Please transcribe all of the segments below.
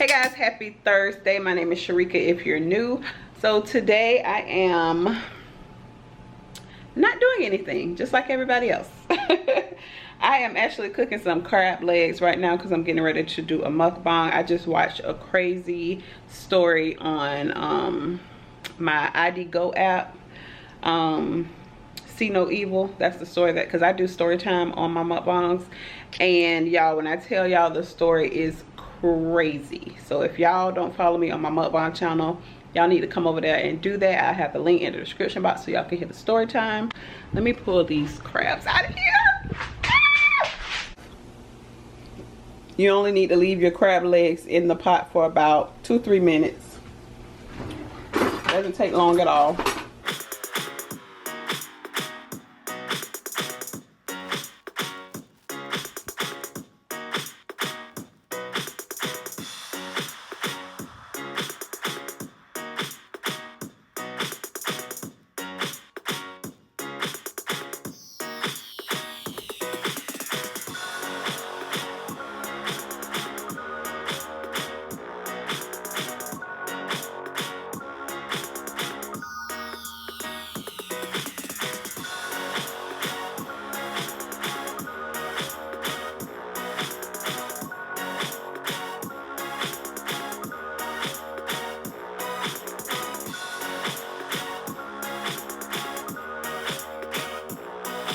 guys, happy Thursday. My name is Sharika if you're new. So today I am not doing anything, just like everybody else. I am actually cooking some crab legs right now because I'm getting ready to do a mukbang. I just watched a crazy story on my ID Go app. See No Evil, that's the story, that because I do story time on my mukbangs, and y'all, when I tell y'all, the story is crazy. So if y'all don't follow me on my mukbang channel, y'all need to come over there and do that. I have the link in the description box so y'all can hear the story time. Let me pull these crabs out of here. You only need to leave your crab legs in the pot for about 2-3 minutes. Doesn't take long at all.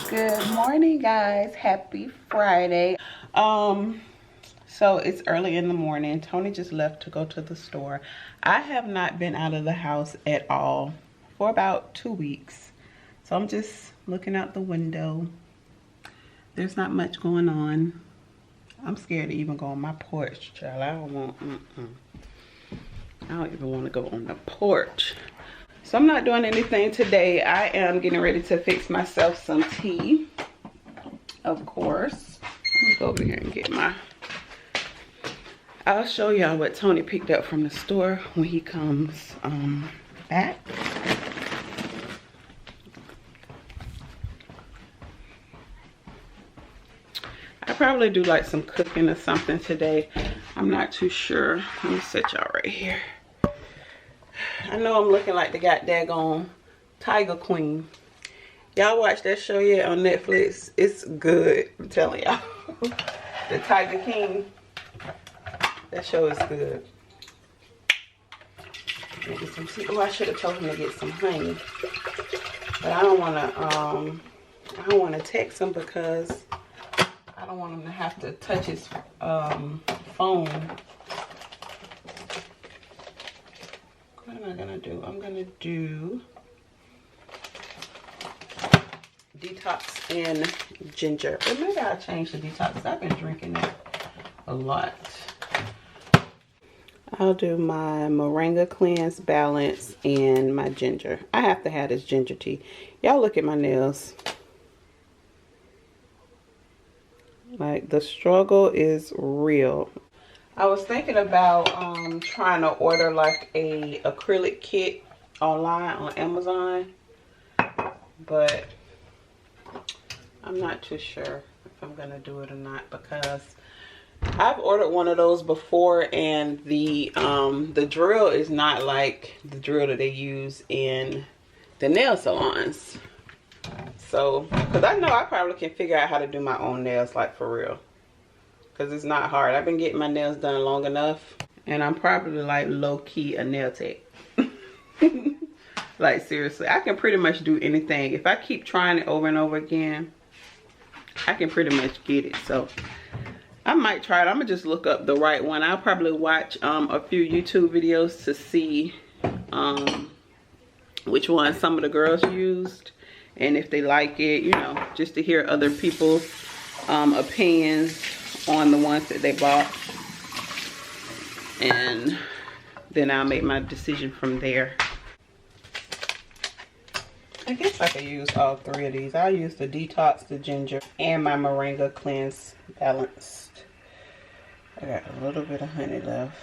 Good morning, guys. Happy Friday. So it's early in the morning. Tony just left to go to the store. I have not been out of the house at all for about 2 weeks. So I'm just looking out the window. There's not much going on. I'm scared to even go on my porch, child. I don't even want to go on the porch. So I'm not doing anything today. I am getting ready to fix myself some tea, of course. Let me go over here and get my... I'll show y'all what Tony picked up from the store when he comes back. I probably do like some cooking or something today. I'm not too sure. Let me set y'all right here. I know I'm looking like the goddamn Tiger Queen. Y'all watch that show yet on Netflix? It's good, I'm telling y'all. The Tiger King. That show is good. Maybe some tea. Oh, I should have told him to get some honey. But I don't wanna text him because I don't want him to have to touch his phone. What am I gonna do? I'm gonna do detox and ginger. Or maybe I'll change the detox. I've been drinking it a lot. I'll do my moringa cleanse, balance, and my ginger. I have to have this ginger tea. Y'all look at my nails. Like, the struggle is real. I was thinking about trying to order like a acrylic kit online on Amazon, but I'm not too sure if I'm gonna do it or not, because I've ordered one of those before, and the drill is not like the drill that they use in the nail salons. So, because I know I probably can figure out how to do my own nails, like for real. Because it's not hard. I've been getting my nails done long enough. And I'm probably like low-key a nail tech. Like seriously, I can pretty much do anything. If I keep trying it over and over again, I can pretty much get it. So I might try it. I'm going to just look up the right one. I'll probably watch a few YouTube videos to see which one some of the girls used. And if they like it, you know, just to hear other people's opinions on the ones that they bought, and then I'll make my decision from there. I guess I could use all three of these. I'll use the detox, the ginger, and my moringa cleanse balanced. I got a little bit of honey left.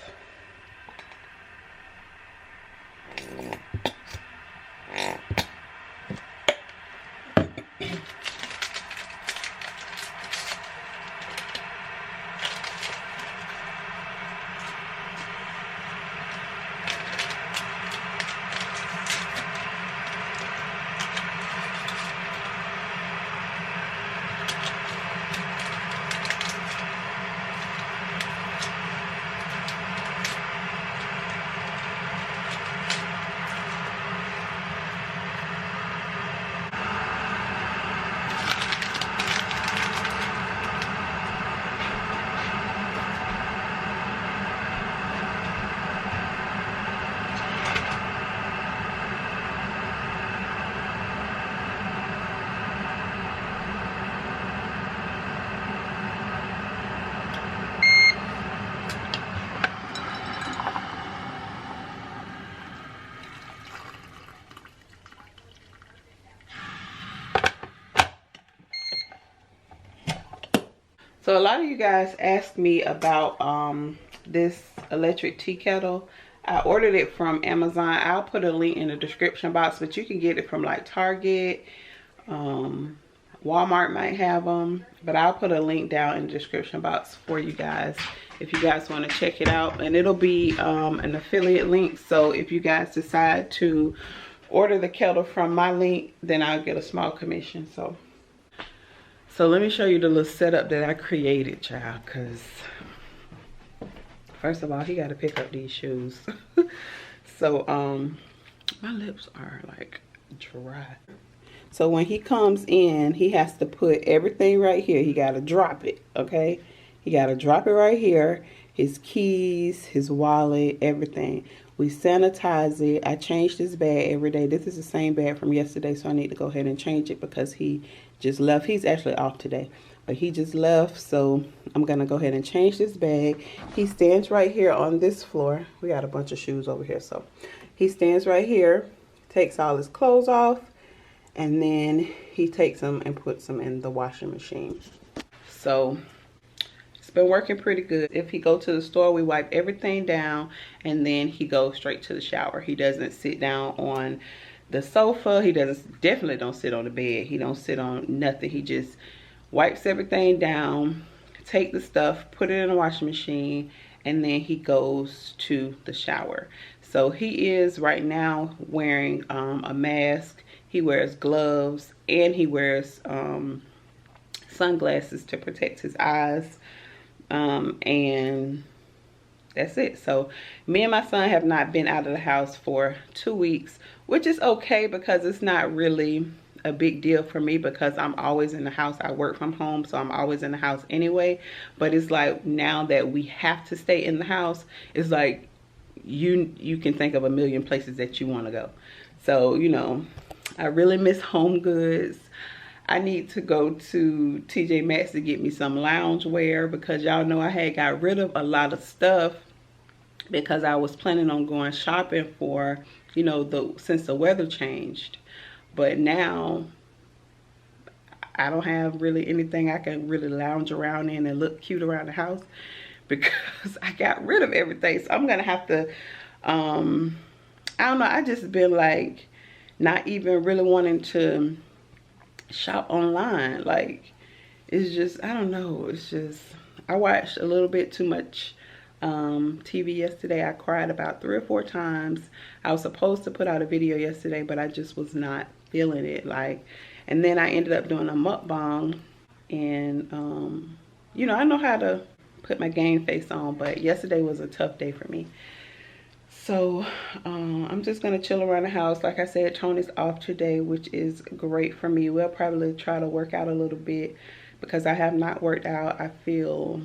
So a lot of you guys asked me about this electric tea kettle. I ordered it from Amazon. I'll put a link in the description box, but you can get it from like Target. Walmart might have them, but I'll put a link down in the description box for you guys if you guys want to check it out. And it'll be an affiliate link, so if you guys decide to order the kettle from my link, then I'll get a small commission. So let me show you the little setup that I created, child, because first of all, he got to pick up these shoes. So my lips are like dry. So when he comes in, he has to put everything right here. He got to drop it, okay? He got to drop it right here. His keys, his wallet, everything. We sanitize it. I change this bag every day. This is the same bag from yesterday, so I need to go ahead and change it because he just left. He's actually off today, but he just left, so I'm going to go ahead and change this bag. He stands right here on this floor. We got a bunch of shoes over here, so he stands right here, takes all his clothes off, and then he takes them and puts them in the washing machine. So it's been working pretty good. If he go to the store, we wipe everything down, and then he goes straight to the shower. He doesn't sit down on the sofa. He definitely don't sit on the bed. He don't sit on nothing. He just wipes everything down, take the stuff, put it in the washing machine, and then he goes to the shower. So he is right now wearing a mask. He wears gloves, and he wears sunglasses to protect his eyes. And that's it. So me and my son have not been out of the house for 2 weeks, which is okay because it's not really a big deal for me because I'm always in the house. I work from home, so I'm always in the house anyway. But it's like now that we have to stay in the house, it's like you can think of a million places that you want to go. So, you know, I really miss Home Goods. I need to go to TJ Maxx to get me some lounge wear because y'all know I had got rid of a lot of stuff because I was planning on going shopping for, you know, since the weather changed. But now I don't have really anything I can really lounge around in and look cute around the house because I got rid of everything. So I'm gonna have to I don't know, I just been like not even really wanting to shop online. Like, it's just, I don't know, it's just, I watched a little bit too much TV yesterday. I cried about 3 or 4 times. I was supposed to put out a video yesterday, but I just was not feeling it. Like, and then I ended up doing a mukbang, and you know, I know how to put my game face on, but yesterday was a tough day for me. So I'm just gonna chill around the house. Like I said, Tony's off today, which is great for me. We'll probably try to work out a little bit because I have not worked out. I feel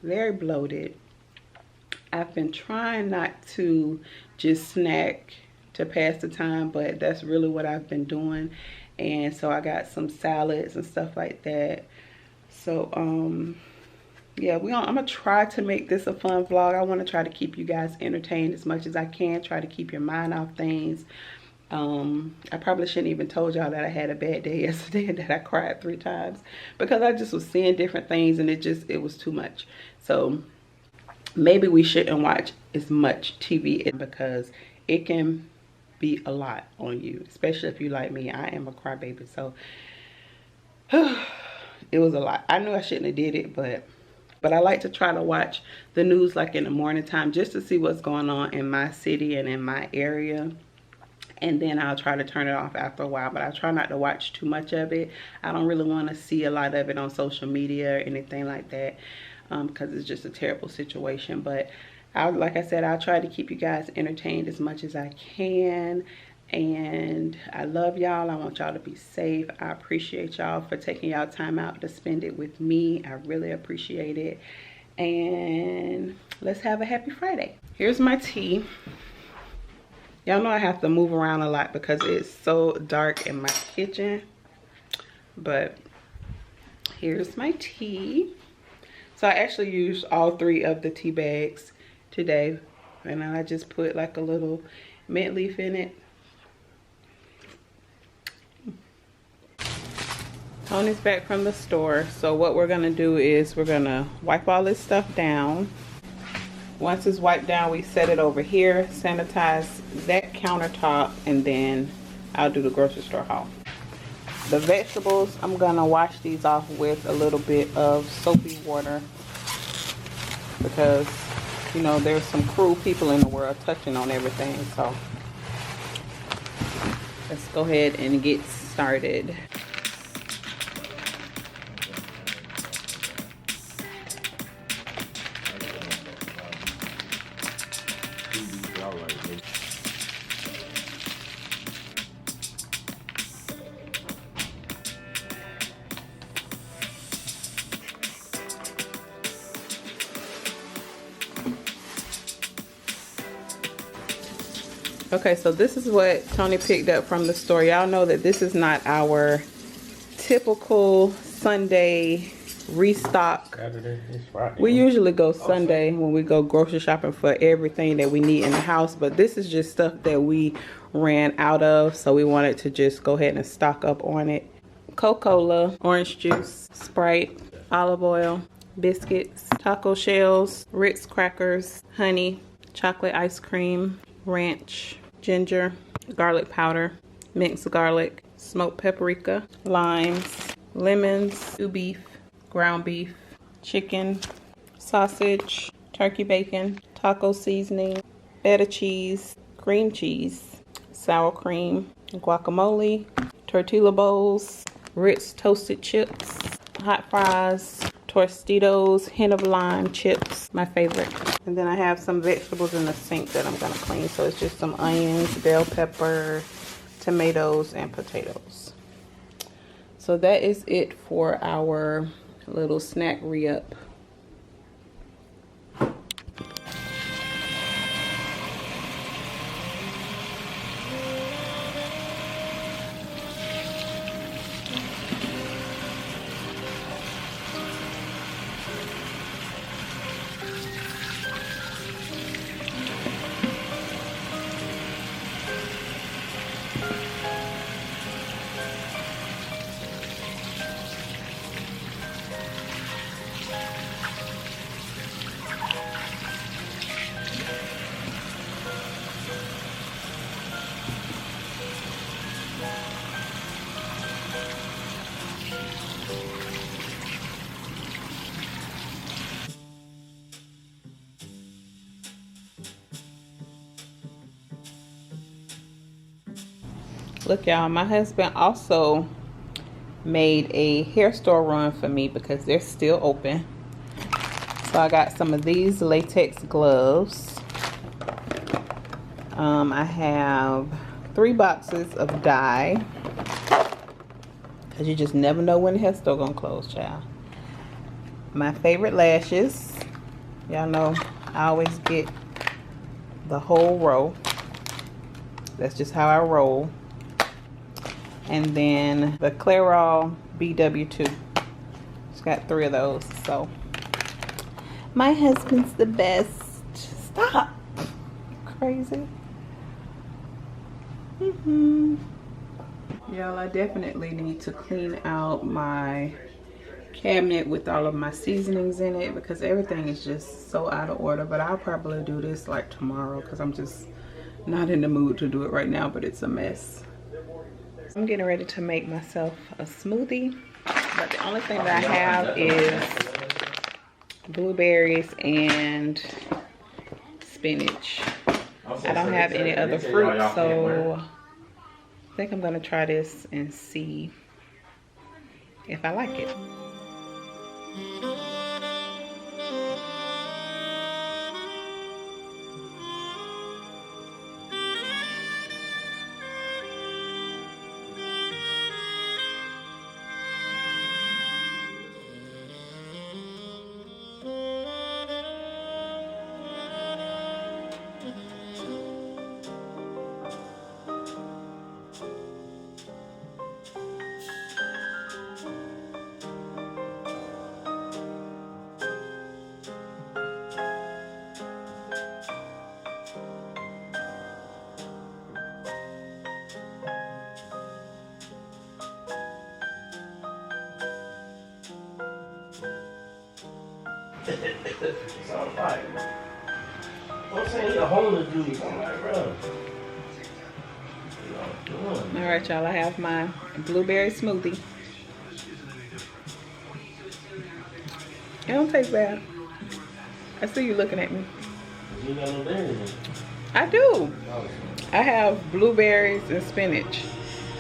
very bloated. I've been trying not to just snack to pass the time, but that's really what I've been doing. And so I got some salads and stuff like that. So yeah, I'm gonna try to make this a fun vlog. I want to try to keep you guys entertained as much as I can. Try to keep your mind off things. I probably shouldn't even told y'all that I had a bad day yesterday and that I cried 3 times because I just was seeing different things and it was too much. So maybe we shouldn't watch as much TV because it can be a lot on you, especially if you like me. I am a crybaby, so it was a lot. I knew I shouldn't have did it, but I like to try to watch the news like in the morning time just to see what's going on in my city and in my area. And then I'll try to turn it off after a while, but I try not to watch too much of it. I don't really want to see a lot of it on social media or anything like that because it's just a terrible situation. But like I said, I'll try to keep you guys entertained as much as I can. And I love y'all. I want y'all to be safe. I appreciate y'all for taking y'all time out to spend it with me. I really appreciate it. And let's have a happy Friday. Here's my tea. Y'all know I have to move around a lot because it's so dark in my kitchen. But here's my tea. So I actually used all 3 of the tea bags today. And I just put like a little mint leaf in it. Tony's back from the store. So what we're gonna do is we're gonna wipe all this stuff down. Once it's wiped down, we set it over here, sanitize that countertop, and then I'll do the grocery store haul. The vegetables, I'm gonna wash these off with a little bit of soapy water because, you know, there's some cruel people in the world touching on everything. So let's go ahead and get started. Okay, so this is what Tony picked up from the store. Y'all know that this is not our typical Sunday restock. Saturday, it's Friday. We usually go Sunday when we go grocery shopping for everything that we need in the house, but this is just stuff that we ran out of, so we wanted to just go ahead and stock up on it. Coca-Cola, orange juice, Sprite, olive oil, biscuits, taco shells, Ritz crackers, honey, chocolate ice cream, ranch, ginger, garlic powder, minced garlic, smoked paprika, limes, lemons, stew beef, ground beef, chicken, sausage, turkey bacon, taco seasoning, feta cheese, cream cheese, sour cream, guacamole, tortilla bowls, Ritz toasted chips, hot fries, Tostitos, hint of lime chips, my favorite. And then I have some vegetables in the sink that I'm gonna clean. So it's just some onions, bell pepper, tomatoes, and potatoes. So that is it for our little snack re-up. Look, y'all, my husband also made a hair store run for me because they're still open. So I got some of these latex gloves. I have 3 boxes of dye because you just never know when the hair store gonna close, child. My favorite lashes. Y'all know I always get the whole row. That's just how I roll. And then the Clairol BW2. It's got 3 of those. So my husband's the best. Stop. Crazy. Y'all, I definitely need to clean out my cabinet with all of my seasonings in it because everything is just so out of order. But I'll probably do this like tomorrow because I'm just not in the mood to do it right now, but it's a mess. I'm getting ready to make myself a smoothie, but the only thing that I have is blueberries and spinach. I don't have any other fruit, so I think I'm gonna try this and see if I like it. Sounds like. I'm saying he a homeless dude. I'm like, bro. All right, y'all. I have my blueberry smoothie. It don't taste bad. I see you looking at me. You got no berries in it. I do. I have blueberries and spinach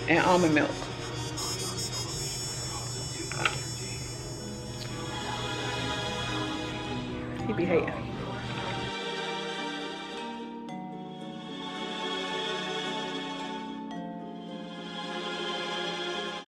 and almond milk. He be hating.